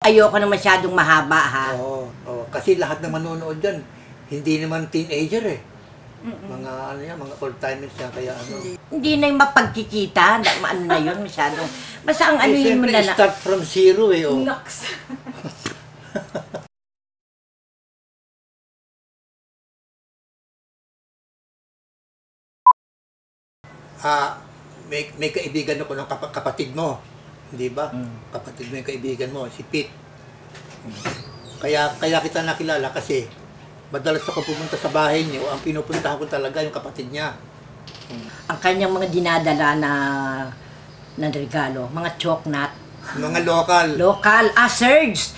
ayoko na masyadong mahaba, ha? Oo, kasi lahat ng manonood dyan, hindi naman teenager eh. Mga ano yan, mga old-timers yan, kaya ano. Hindi na yung mapagkikita, ano na yun, masyadong. Basta ang ano yun mo na lang. Start from zero eh, oh. Naks. May kaibigan ako ng kapatid mo, di ba? Kapatid mo yung kaibigan mo, si Pete. Kaya kita nakilala kasi madalas ako pumunta sa bahay niyo, ang pinupuntahan ko talaga yung kapatid niya. Ang kanyang mga dinadala na regalo, mga chocolate. Mga local. Local. Surge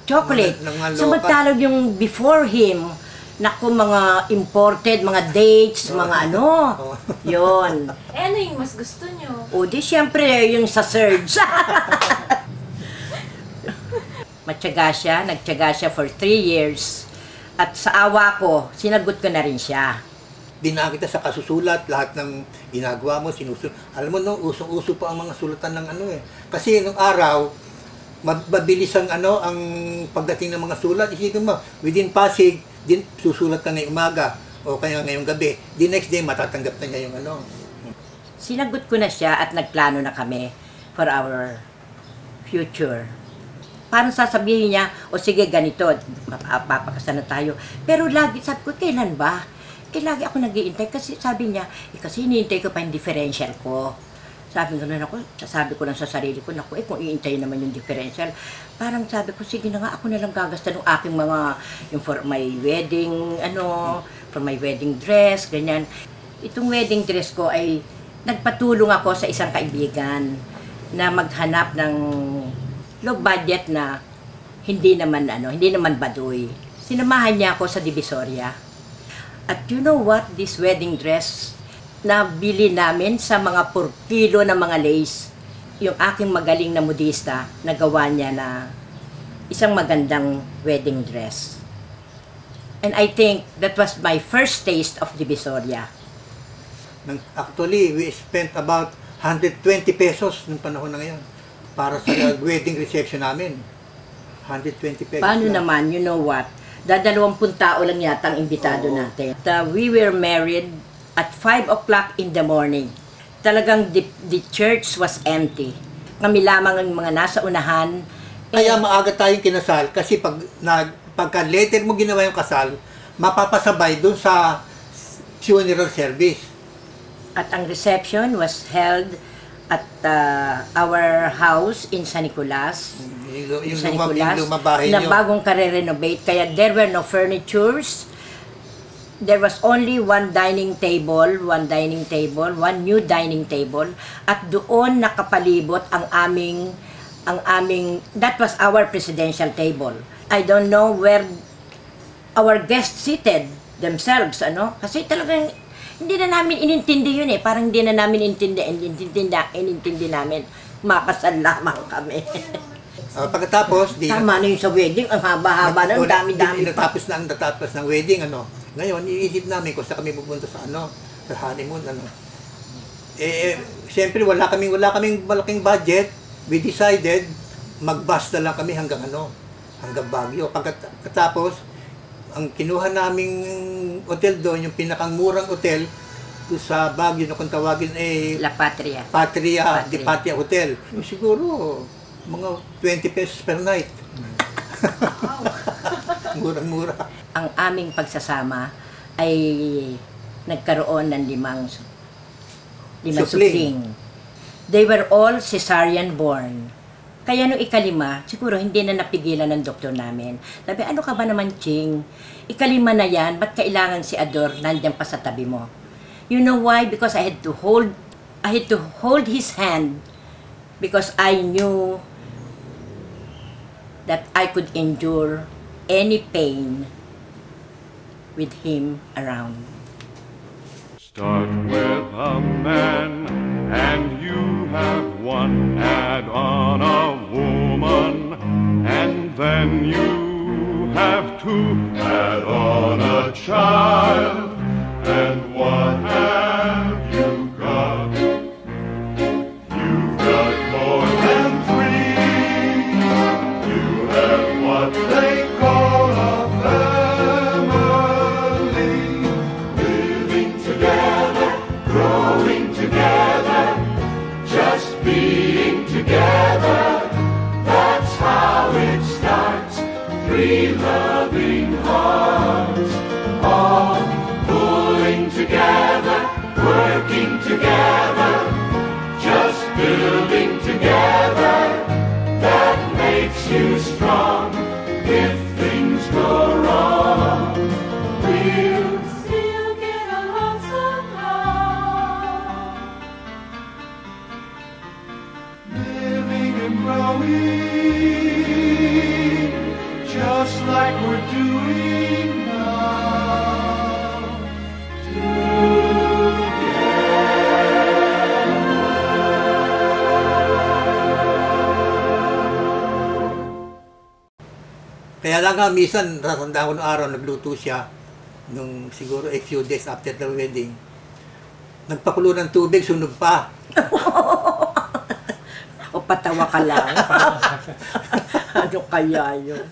chocolate. Samantalang yung before him, naku, mga imported, mga dates, mga ano. Yun. Ano yung mas gusto nyo? O di syempre yung sa Surge. Nagtiyaga siya for 3 years. At sa awa ko, sinagot ko na rin siya. Dinaan kita sa kasusulat, lahat ng ginagawa mo, sinusulat. Alam mo, no, usong-uso pa ang mga sulatan ng ano eh. Kasi nung araw, mabilis ang ano, ang pagdating ng mga sulat. Isipin mo, within Pasig, din susulat ka ngayong umaga o kaya ngayong gabi. The next day, matatanggap na niya yung ano. Sinagot ko na siya at nagplano na kami for our future. Parang sasabihin niya, o sige, ganito, papakasal na tayo. Pero lagi, sabi ko, kailan ba? Lagi ako nag-iintay kasi sabi niya, kasi iniintay ko pa yung differential ko. Sabi ko lang sa sarili ko, naku, kung iintay naman yung differential, parang sabi ko, sige na nga, ako na lang gagasta ng aking mga, yung for my wedding, for my wedding dress, ganyan. Itong wedding dress ko ay, nagpatulong ako sa isang kaibigan na maghanap ng low budget na hindi naman baduy. Sinamahan niya ako sa Divisoria. At you know what? This wedding dress na bili namin sa mga 4 kilo na mga lace. Yung aking magaling na modista, nagawa niya na isang magandang wedding dress. And I think that was my first taste of Divisoria. Actually, we spent about 120 pesos nung panahon na ngayon para sa wedding reception namin. 120 pesos. Paano naman, you know what? 20 tao lang yata ang imbitado natin. We were married at 5 o'clock in the morning. Talagang the church was empty. Kami lamang ang mga nasa unahan. Kaya maaga tayong kinasal kasi pagka later mo ginawa yung kasal, mapapasabay dun sa funeral service. At ang reception was held at our house in San Nicolas. Yung lumabahay na bagong kare-renovate. Kaya there were no furnitures. There was only one dining table, one new dining table. At doon nakapalibot ang aming, that was our presidential table. I don't know where our guests seated themselves, Kasi talagang hindi na namin inintindi yun eh. Parang hindi na namin inintindi namin. Makasal lamang kami. Pagkatapos, tama na yung sa wedding. Ang haba-haba na, dami-dami. Natapos ng wedding, Ngayon, iisip namin kung saan kami pupunta sa honeymoon, siyempre, wala kaming malaking budget. We decided, mag-bus na lang kami hanggang Baguio. Pagkatapos, ang kinuha naming hotel doon, yung pinakang murang hotel sa Baguio na kung tawagin La Patria. Di Patria Hotel. Siguro mga 20 pesos per night. Murang-mura. Ang aming pagsasama ay nagkaroon ng limang supling. They were all cesarean born. Kaya nung ikalima, siguro hindi na napigilan ng doktor namin. Sabi, ano ka ba naman, Ching? Ikalima na yan, ba't kailangan si Ador nandiyan pa sa tabi mo? You know why? Because I had to hold his hand because I knew that I could endure any pain with him around. Start with a man and you have one, add on a woman, and then you have two, add on a child, and what have you got? You've got more than three. three loving hearts, all pulling together, working together, just building together. That makes you strong. If things go wrong, we'll still get along somehow. Living and growing, just like we're doing now. Kaya lang nga, minsan, natandaan ko noong araw, nagluto siya, nung siguro a few days after the wedding. Nagpakulo ng tubig, sunog pa. O patawa ka lang. Ano kaya yun?